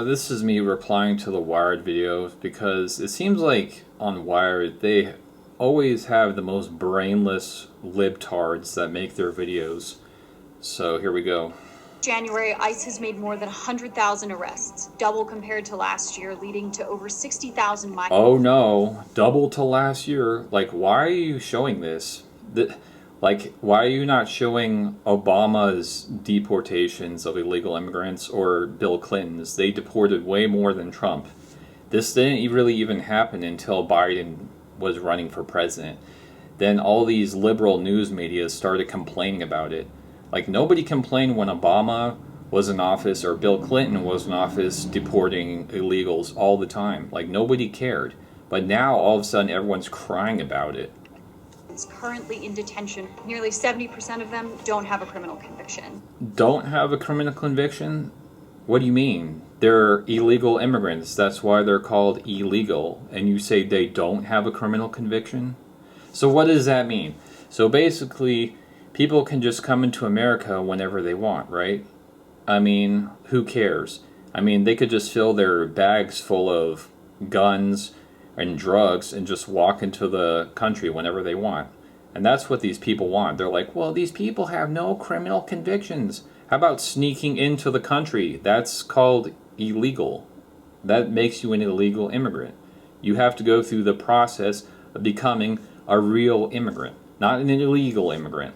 this is me replying to the Wired videos because it seems like on Wired they always have the most brainless libtards that make their videos. So here we go. January, ICE has made more than 100,000 arrests, double compared to last year, leading to over 60,000 migrants. Oh no, double to last year. Like, why are you showing this? Like, why are you not showing Obama's deportations of illegal immigrants or Bill Clinton's? They deported way more than Trump. This didn't really even happen until Biden was running for president. Then all these liberal news media started complaining about it. Like, nobody complained when Obama was in office or Bill Clinton was in office deporting illegals all the time. Like, nobody cared. But now, all of a sudden, everyone's crying about it. Currently in detention. Nearly 70% of them don't have a criminal conviction. Don't have a criminal conviction? What do you mean? They're illegal immigrants. That's why they're called illegal. And you say they don't have a criminal conviction? So what does that mean? So basically, people can just come into America whenever they want, right? I mean, who cares? I mean, they could just fill their bags full of guns and drugs and just walk into the country whenever they want. And that's what these people want. They're like, well, these people have no criminal convictions. How about sneaking into the country? That's called illegal. That makes you an illegal immigrant. You have to go through the process of becoming a real immigrant, not an illegal immigrant.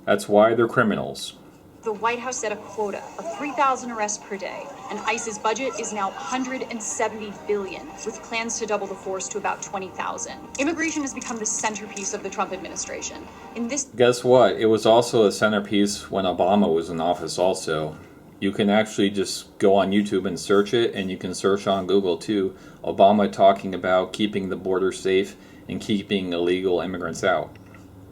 That's why they're criminals. The White House set a quota of 3,000 arrests per day, and ICE's budget is now $170 billion, with plans to double the force to about 20,000. Immigration has become the centerpiece of the Trump administration. Guess what? It was also a centerpiece when Obama was in office also. You can actually just go on YouTube and search it, and you can search on Google too. Obama talking about keeping the border safe and keeping illegal immigrants out.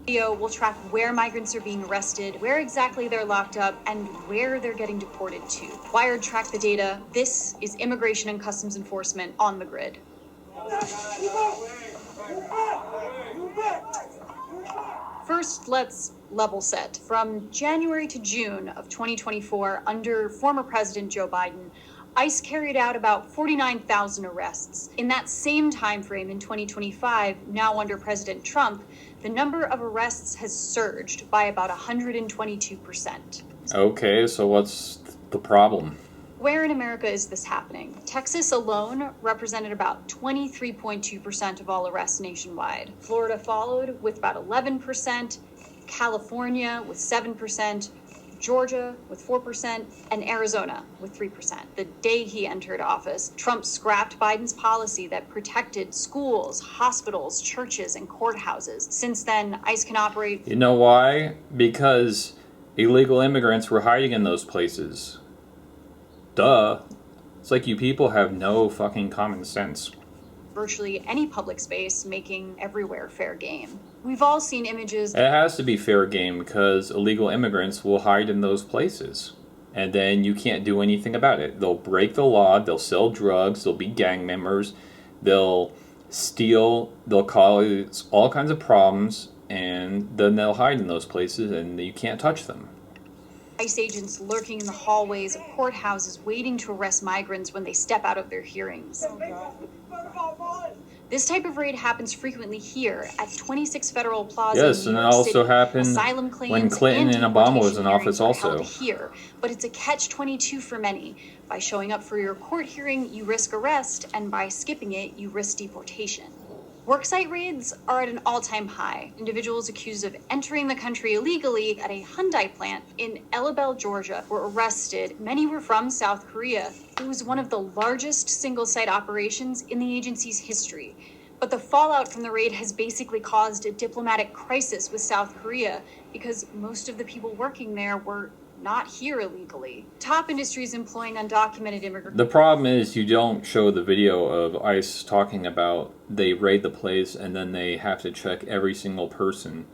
Video will track where migrants are being arrested, where exactly they're locked up, and where they're getting deported to. Wired tracked the data. This is Immigration and Customs Enforcement on the grid. First, let's level set. From January to June of 2024, under former President Joe Biden, ICE carried out about 49,000 arrests. In that same time frame in 2025, now under President Trump, the number of arrests has surged by about 122%. Okay, so what's the problem? Where in America is this happening? Texas alone represented about 23.2% of all arrests nationwide. Florida followed with about 11%, California with 7%, Georgia with 4%, and Arizona with 3%. The day he entered office, Trump scrapped Biden's policy that protected schools, hospitals, churches, and courthouses. Since then, ICE can operate... You know why? Because illegal immigrants were hiding in those places. Duh. It's like you people have no fucking common sense. Virtually any public space, making everywhere fair game. We've all seen images... It has to be fair game because illegal immigrants will hide in those places. And then you can't do anything about it. They'll break the law, they'll sell drugs, they'll be gang members, they'll steal, they'll cause all kinds of problems, and then they'll hide in those places and you can't touch them. ICE agents lurking in the hallways of courthouses waiting to arrest migrants when they step out of their hearings. This type of raid happens frequently here at 26 Federal Plaza. Yes, and it also happened when Clinton and Obama was in office also. Here, but it's a catch-22 for many. By showing up for your court hearing, you risk arrest, and by skipping it, you risk deportation. Worksite raids are at an all-time high. Individuals accused of entering the country illegally at a Hyundai plant in Elabel, Georgia, were arrested. Many were from South Korea. It was one of the largest single-site operations in the agency's history. But the fallout from the raid has basically caused a diplomatic crisis with South Korea because most of the people working there were not here illegally. Top industries employing undocumented immigrants. The problem is you don't show the video of ICE talking about they raid the place and then they have to check every single person.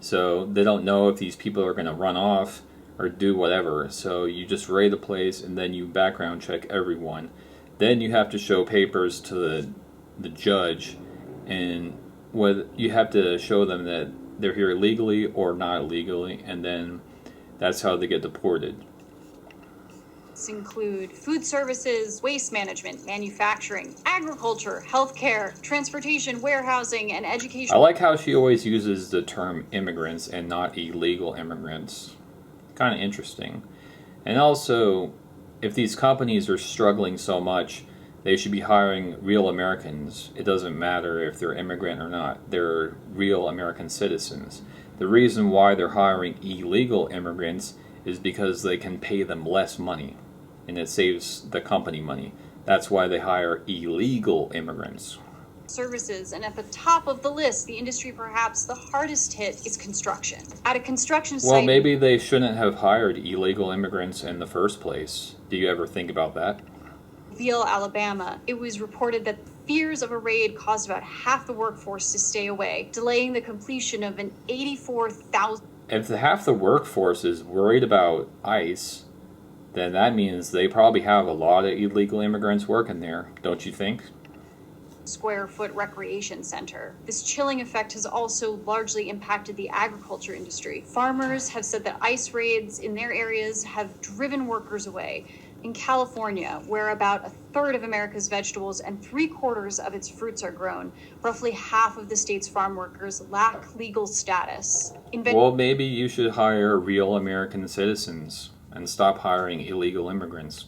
So they don't know if these people are going to run off or do whatever. So you just raid the place and then you background check everyone. Then you have to show papers to the judge, and what you have to show them that they're here illegally or not illegally, and then that's how they get deported. Departments include food services, waste management, manufacturing, agriculture, healthcare, transportation, warehousing, and education. I like how she always uses the term immigrants and not illegal immigrants. Kind of interesting. And also, if these companies are struggling so much, they should be hiring real Americans. It doesn't matter if they're immigrant or not. They're real American citizens. The reason why they're hiring illegal immigrants is because they can pay them less money, and it saves the company money. That's why they hire illegal immigrants. Services, and at the top of the list, the industry perhaps the hardest hit is construction. At a construction site... Well, maybe they shouldn't have hired illegal immigrants in the first place. Do you ever think about that? Mobile, Alabama, it was reported that fears of a raid caused about half the workforce to stay away, delaying the completion of an 84,000... If half the workforce is worried about ICE, then that means they probably have a lot of illegal immigrants working there, don't you think? square foot recreation center. This chilling effect has also largely impacted the agriculture industry. Farmers have said that ICE raids in their areas have driven workers away. In California, where about a third of America's vegetables and 3/4 of its fruits are grown, roughly half of the state's farm workers lack legal status. Well, maybe you should hire real American citizens and stop hiring illegal immigrants.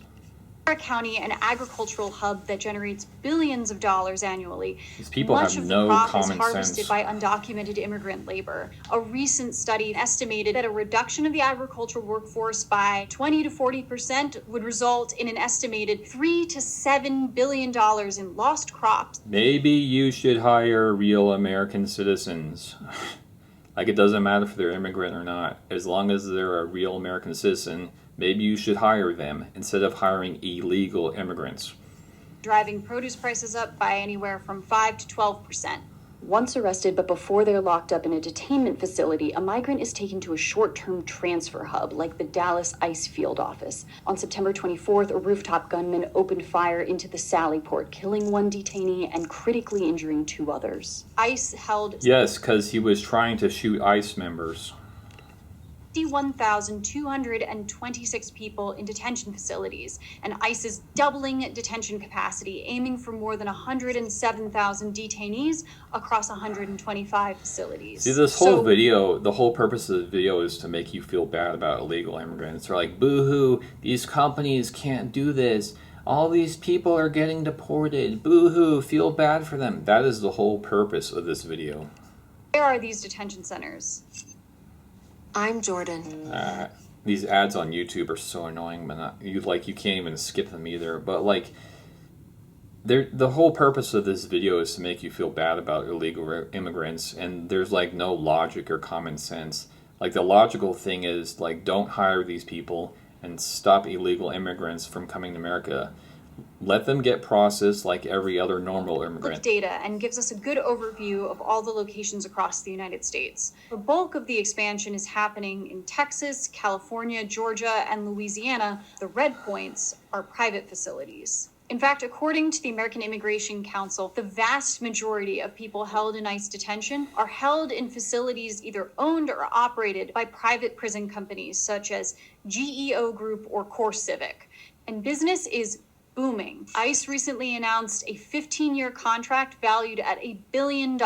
County, an agricultural hub that generates billions of dollars annually. These people Much have of no the crop common is harvested sense. by undocumented immigrant labor. A recent study estimated that a reduction of the agricultural workforce by 20 to 40% would result in an estimated $3 to $7 billion in lost crops. Maybe you should hire real American citizens. Like, it doesn't matter if they're immigrant or not. As long as they're a real American citizen, maybe you should hire them instead of hiring illegal immigrants. Driving produce prices up by anywhere from 5 to 12%. Once arrested, but before they're locked up in a detainment facility, a migrant is taken to a short-term transfer hub like the Dallas ICE field office. On September 24th, a rooftop gunman opened fire into the Sally Port, killing one detainee and critically injuring 2 others. ICE held... Yes, because he was trying to shoot ICE members. 51,226 people in detention facilities, and ICE is doubling detention capacity, aiming for more than 107,000 detainees across 125 facilities. See, this whole video, the whole purpose of the video is to make you feel bad about illegal immigrants. They're like, boo-hoo, these companies can't do this. All these people are getting deported. Boo-hoo, feel bad for them. That is the whole purpose of this video. Where are these detention centers? I'm Jordan. These ads on YouTube are so annoying, but you can't even skip them either. But the whole purpose of this video is to make you feel bad about illegal immigrants, and there's no logic or common sense. The logical thing is don't hire these people and stop illegal immigrants from coming to America. Let them get processed like every other normal immigrant. Data and gives us a good overview of all the locations across the United States. The bulk of the expansion is happening in Texas, California, Georgia, and Louisiana. The red points are private facilities. In fact, according to the American Immigration Council, the vast majority of people held in ICE detention are held in facilities either owned or operated by private prison companies such as GEO Group or CoreCivic. And business is booming. ICE recently announced a 15-year contract valued at $1 billion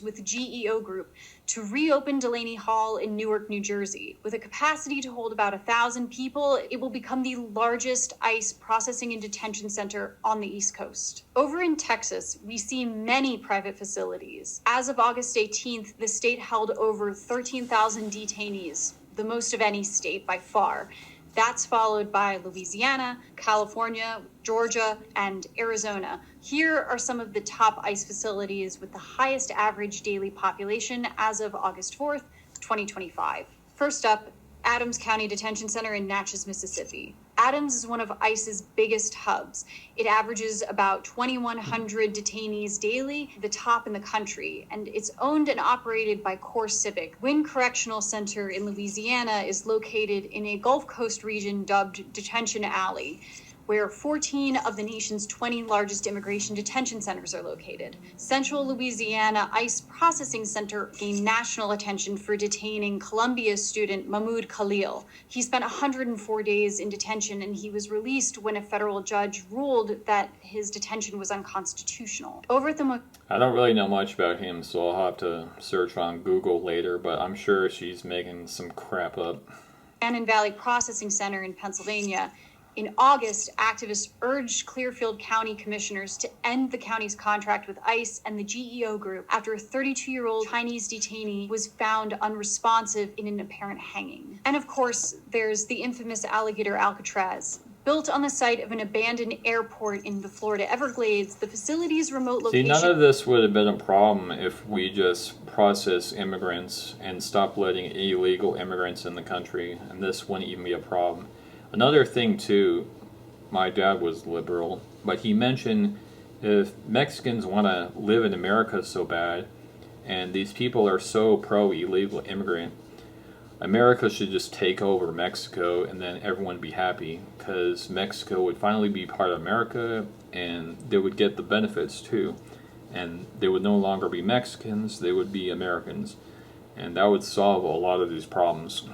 with GEO Group to reopen Delaney Hall in Newark, New Jersey. With a capacity to hold about 1,000 people, it will become the largest ICE processing and detention center on the East Coast. Over in Texas, we see many private facilities. As of August 18th, the state held over 13,000 detainees, the most of any state by far. That's followed by Louisiana, California, Georgia, and Arizona. Here are some of the top ICE facilities with the highest average daily population as of August 4th, 2025. First up, Adams County Detention Center in Natchez, Mississippi. Adams is one of ICE's biggest hubs. It averages about 2,100 detainees daily, the top in the country, and it's owned and operated by CoreCivic. Wynn Correctional Center in Louisiana is located in a Gulf Coast region dubbed Detention Alley. where 14 of the nation's 20 largest immigration detention centers are located. Central Louisiana ICE Processing Center gained national attention for detaining Columbia student Mahmoud Khalil. He spent 104 days in detention, and he was released when a federal judge ruled that his detention was unconstitutional. Over at the I don't really know much about him, so I'll have to search on Google later, but I'm sure she's making some crap up. Shannon Valley Processing Center in Pennsylvania, in August, activists urged Clearfield County commissioners to end the county's contract with ICE and the GEO group after a 32-year-old Chinese detainee was found unresponsive in an apparent hanging. And of course, there's the infamous alligator Alcatraz. Built on the site of an abandoned airport in the Florida Everglades, the facility's remote location... See, none of this would have been a problem if we just process immigrants and stop letting illegal immigrants in the country, and this wouldn't even be a problem. Another thing, too, my dad was liberal, but he mentioned if Mexicans want to live in America so bad, and these people are so pro-illegal immigrant, America should just take over Mexico and then everyone would be happy, because Mexico would finally be part of America and they would get the benefits too. And they would no longer be Mexicans, they would be Americans. And that would solve a lot of these problems.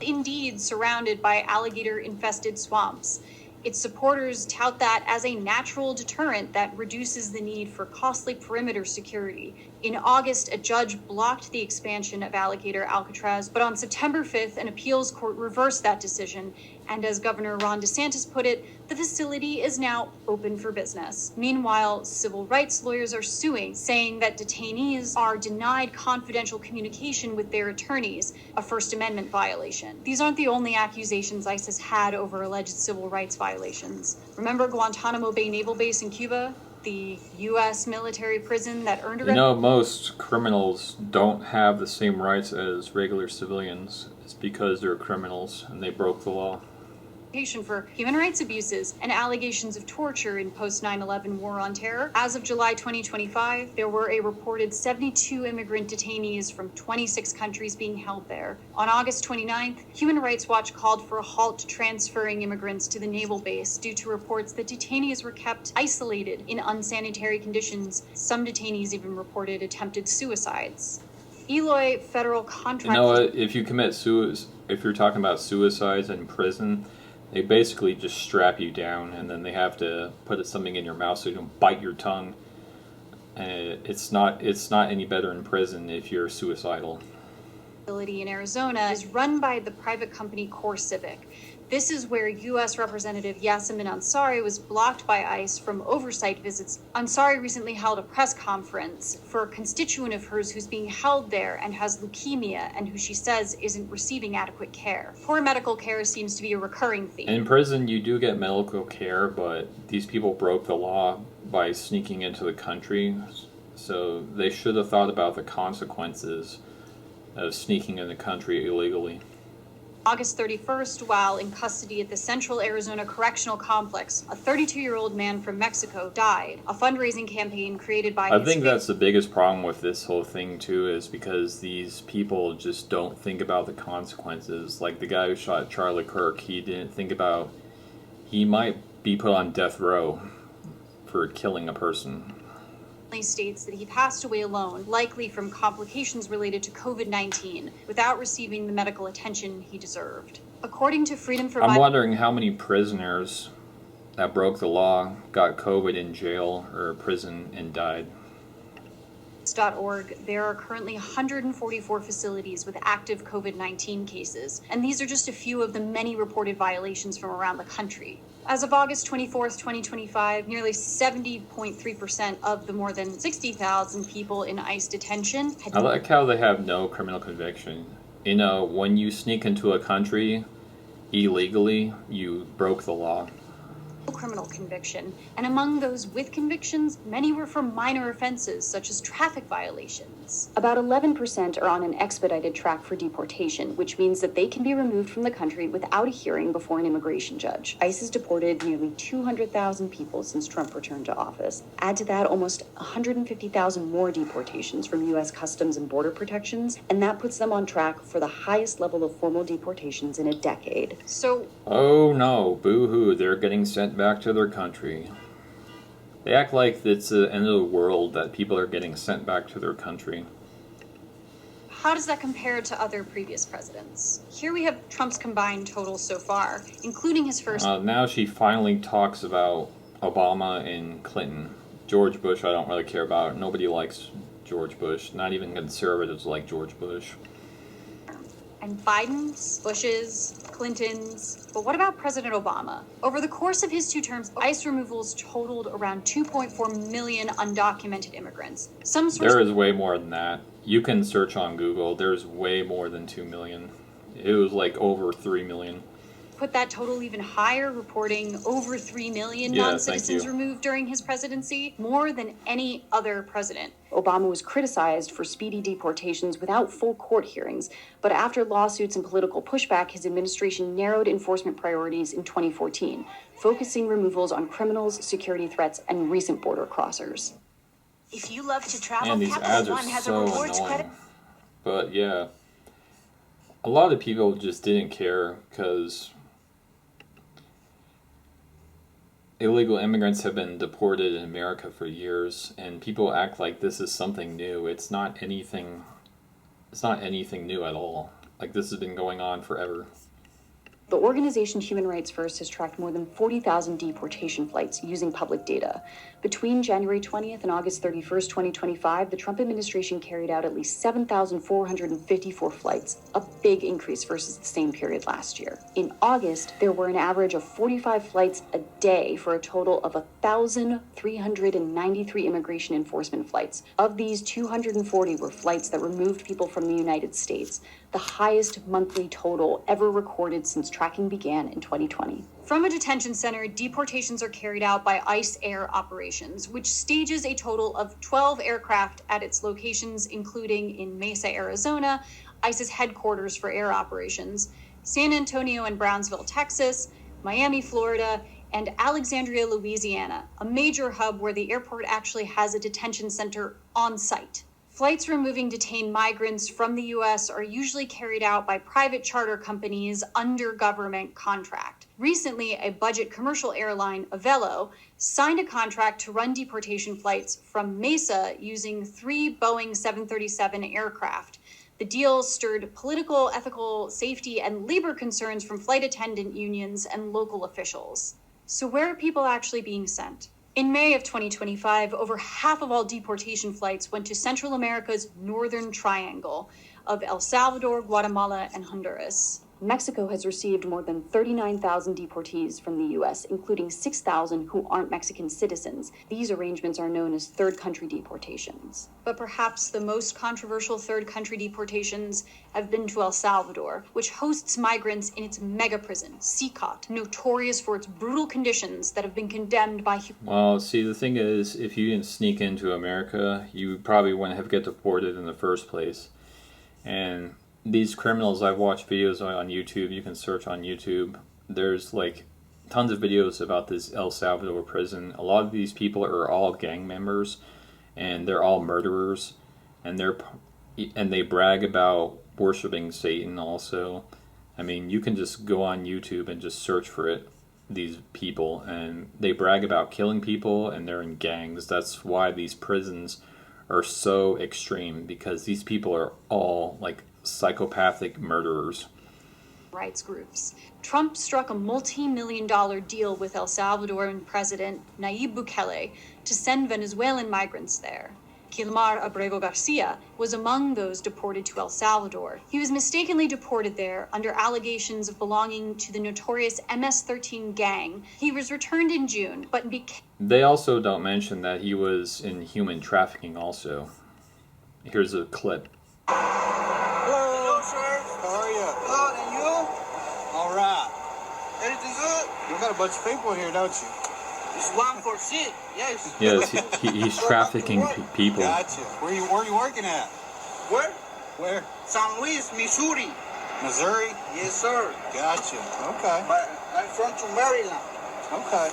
Indeed, surrounded by alligator-infested swamps. Its supporters tout that as a natural deterrent that reduces the need for costly perimeter security. In August, a judge blocked the expansion of alligator Alcatraz, but on September 5th, an appeals court reversed that decision. And as Governor Ron DeSantis put it, the facility is now open for business. Meanwhile, civil rights lawyers are suing, saying that detainees are denied confidential communication with their attorneys, a First Amendment violation. These aren't the only accusations ICE has had over alleged civil rights violations. Remember Guantanamo Bay Naval Base in Cuba? The U.S. military prison that earned a... You know, most criminals don't have the same rights as regular civilians. It's because they're criminals and they broke the law. For human rights abuses and allegations of torture in post-9/11 war on terror. As of July 2025, there were a reported 72 immigrant detainees from 26 countries being held there. On August 29th, Human Rights Watch called for a halt to transferring immigrants to the naval base due to reports that detainees were kept isolated in unsanitary conditions. Some detainees even reported attempted suicides. Eloy federal contract... You know what? If you commit suicide, if you're talking about suicides in prison, they basically just strap you down and then they have to put something in your mouth so you don't bite your tongue. It's not any better in prison if you're suicidal. In Arizona is run by the private company CoreCivic. This is where U.S. Representative Yasemin Ansari was blocked by ICE from oversight visits. Ansari recently held a press conference for a constituent of hers who's being held there and has leukemia and who she says isn't receiving adequate care. Poor medical care seems to be a recurring theme. In prison, you do get medical care, but these people broke the law by sneaking into the country, so they should have thought about the consequences of sneaking in the country illegally. August 31st, while in custody at the Central Arizona Correctional Complex, a 32-year-old man from Mexico died. A fundraising campaign created by... I think that's the biggest problem with this whole thing, too, is because these people just don't think about the consequences. Like the guy who shot Charlie Kirk, he didn't think about... He might be put on death row for killing a person. States that he passed away alone, likely from complications related to COVID-19, without receiving the medical attention he deserved. According to Freedom for... I'm wondering how many prisoners that broke the law got COVID in jail or prison and died. .org, there are currently 144 facilities with active COVID-19 cases, and these are just a few of the many reported violations from around the country. As of August 24th, 2025, nearly 70.3% of the more than 60,000 people in ICE detention had... I like how they have no criminal conviction. You know, when you sneak into a country illegally, you broke the law. Criminal conviction, and among those with convictions, many were for minor offenses such as traffic violations. About 11% are on an expedited track for deportation, which means that they can be removed from the country without a hearing before an immigration judge. ICE has deported nearly 200,000 people since Trump returned to office. Add to that almost 150,000 more deportations from U.S. Customs and Border Protections, and that puts them on track for the highest level of formal deportations in a decade. So... Oh no, boo-hoo, they're getting sent back to their country. They act like it's the end of the world that people are getting sent back to their country. How does that compare to other previous presidents? Here we have Trump's combined total so far, including his first... Now she finally talks about Obama and Clinton. George Bush I don't really care about. Nobody likes George Bush. Not even conservatives like George Bush. And Biden's, Bush's, Clinton's. But what about President Obama? Over the course of his 2 terms, ICE removals totaled around 2.4 million undocumented immigrants. There is way more than that. You can search on Google. There's way more than 2 million. It was like over 3 million. Put that total even higher, reporting over 3 million non-citizens removed during his presidency, more than any other president. Obama was criticized for speedy deportations without full court hearings, but after lawsuits and political pushback, his administration narrowed enforcement priorities in 2014, focusing removals on criminals, security threats, and recent border crossers. If you love to travel, and these ads are so annoying. But yeah, a lot of people just didn't care because illegal immigrants have been deported in America for years, and people act like this is something new. It's not anything new at all. Like, this has been going on forever. The organization Human Rights First has tracked more than 40,000 deportation flights using public data. Between January 20th and August 31st, 2025, the Trump administration carried out at least 7,454 flights, a big increase versus the same period last year. In August, there were an average of 45 flights a day for a total of 1,393 immigration enforcement flights. Of these, 240 were flights that removed people from the United States, the highest monthly total ever recorded since tracking began in 2020. From a detention center, deportations are carried out by ICE Air Operations, which stages a total of 12 aircraft at its locations, including in Mesa, Arizona, ICE's headquarters for air operations, San Antonio and Brownsville, Texas, Miami, Florida, and Alexandria, Louisiana, a major hub where the airport actually has a detention center on site. Flights removing detained migrants from the U.S. are usually carried out by private charter companies under government contract. Recently, a budget commercial airline, Avelo, signed a contract to run deportation flights from Mesa using 3 Boeing 737 aircraft. The deal stirred political, ethical, safety, and labor concerns from flight attendant unions and local officials. So where are people actually being sent? In May of 2025, over half of all deportation flights went to Central America's Northern Triangle of El Salvador, Guatemala, and Honduras. Mexico has received more than 39,000 deportees from the U.S., including 6,000 who aren't Mexican citizens. These arrangements are known as third country deportations. But perhaps the most controversial third country deportations have been to El Salvador, which hosts migrants in its mega prison, CICOT, notorious for its brutal conditions that have been condemned by... Well, see, the thing is, if you didn't sneak into America, you probably wouldn't have get deported in the first place. And these criminals, I've watched videos on YouTube, you can search on YouTube, there's like tons of videos about this El Salvador prison. A lot of these people are all gang members, and they're all murderers, and they brag about worshiping Satan also. I mean, you can just go on YouTube and just search for it, these people, and they brag about killing people, and they're in gangs. That's why these prisons are so extreme, because these people are all like psychopathic murderers. Rights groups. Trump struck a multi-million-dollar deal with El Salvadoran President Nayib Bukele to send Venezuelan migrants there. Kilmar Abrego Garcia was among those deported to El Salvador. He was mistakenly deported there under allegations of belonging to the notorious MS-13 gang. He was returned in June, but became... They also don't mention that he was in human trafficking also. Here's a clip. Hello, sir. How are you? Good, and you? All right. Everything good? You got a bunch of people here, don't you? It's 1 for shit. Yes. Yes, he's trafficking people. Gotcha. Where you working at? Where? Where? San Luis, Missouri. Missouri? Yes, sir. Gotcha. Okay. But I'm from Maryland. Okay.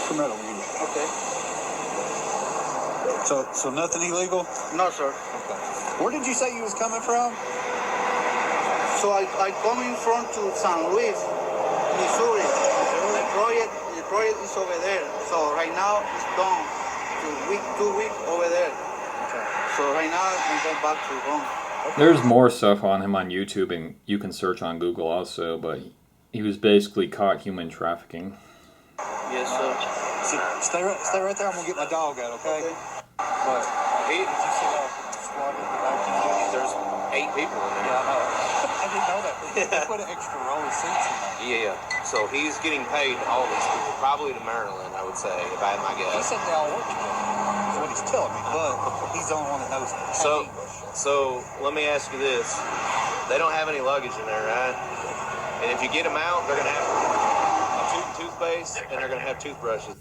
Come right over here. Okay. So nothing illegal? No, sir. Okay. Where did you say you was coming from? So I coming from to San Luis, Missouri. The project is over there. So right now it's done. 2 weeks over there. Okay. So right now I'm going back to home. There's more stuff on him on YouTube, and you can search on Google also, but he was basically caught human trafficking. Yes, sir. Stay right there. I'm gonna get my dog out, okay? But did you see how squad in the back? There's 8 people in there. Yeah, I know. I didn't know that. They put an extra row of seats in there. Yeah. So he's getting paid all these people, probably to Maryland, I would say, if I had my He guess. said they all work together. That's what he's telling me, but he's the only one that knows So let me ask you this: they don't have any luggage in there, right? And if you get them out, they're gonna have a toothpaste and they're gonna have toothbrushes.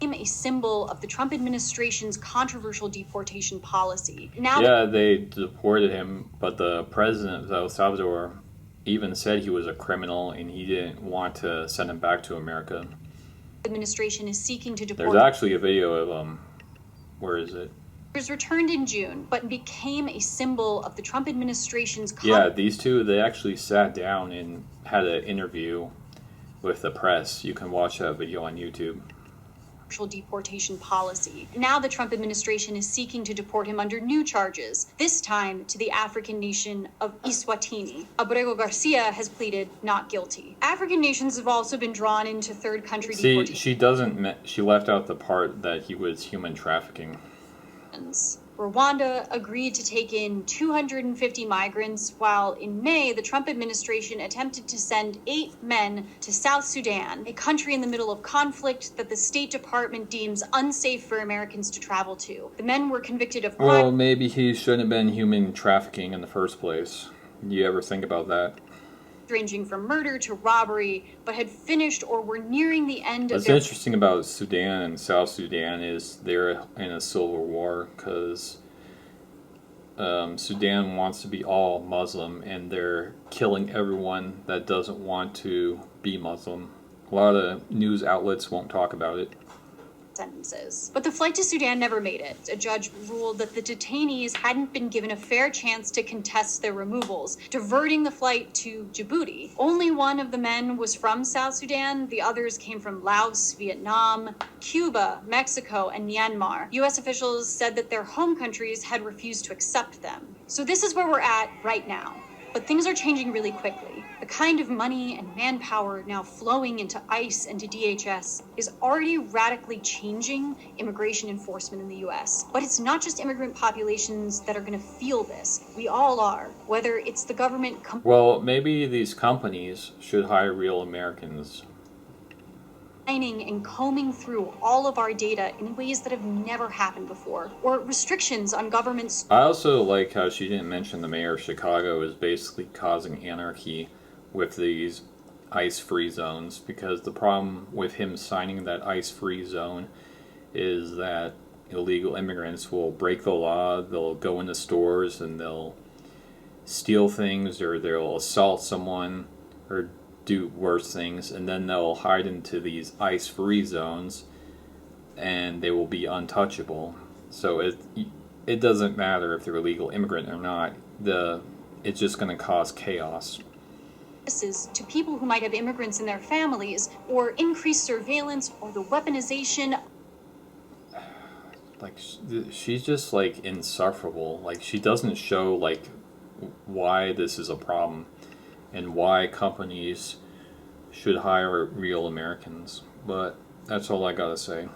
A symbol of the Trump administration's controversial deportation policy. Now, Yeah, they deported him, but the president of El Salvador even said he was a criminal and he didn't want to send him back to America. the administration is seeking to deport. There's actually a video of where is it? Was returned in June, but became a symbol of the Trump administration's Yeah, these two, they actually sat down and had an interview with the press. You can watch that video on YouTube. Deportation policy. Now the Trump administration is seeking to deport him under new charges, this time to the African nation of Eswatini. Abrego Garcia has pleaded not guilty. African nations have also been drawn into third country See, deportations. she left out the part that he was human trafficking. Rwanda agreed to take in 250 migrants, while in May, the Trump administration attempted to send 8 men to South Sudan, a country in the middle of conflict that the State Department deems unsafe for Americans to travel to. The men were convicted of crime. Well, maybe he shouldn't have been human trafficking in the first place. You ever think about that? Ranging from murder to robbery, but had finished or were nearing the end of What's their... interesting about Sudan and South Sudan is they're in a civil war because Sudan wants to be all Muslim and they're killing everyone that doesn't want to be Muslim. A lot of news outlets won't talk about it. sentences. But the flight to Sudan never made it. A judge ruled that the detainees hadn't been given a fair chance to contest their removals, diverting the flight to Djibouti. Only one of the men was from South Sudan. The others came from Laos, Vietnam, Cuba, Mexico, and Myanmar. U.S. officials said that their home countries had refused to accept them. So this is where we're at right now. But things are changing really quickly. The kind of money and manpower now flowing into ICE and to DHS is already radically changing immigration enforcement in the US. But it's not just immigrant populations that are going to feel this. We all are, whether it's the government... Well, maybe these companies should hire real Americans. And combing through all of our data in ways that have never happened before, or restrictions on governments. I also like how she didn't mention the mayor of Chicago is basically causing anarchy with these ICE-free zones, because the problem with him signing that ICE-free zone is that illegal immigrants will break the law, they'll go into stores and they'll steal things, or they'll assault someone, or do worse things, and then they'll hide into these ICE-free zones and they will be untouchable. So it doesn't matter if they're a legal immigrant or not. It's just going to cause chaos. To people who might have immigrants in their families, or increased surveillance, or the weaponization. Like, she's just like insufferable. Like, she doesn't show like why this is a problem and why companies should hire real Americans. But that's all I gotta say.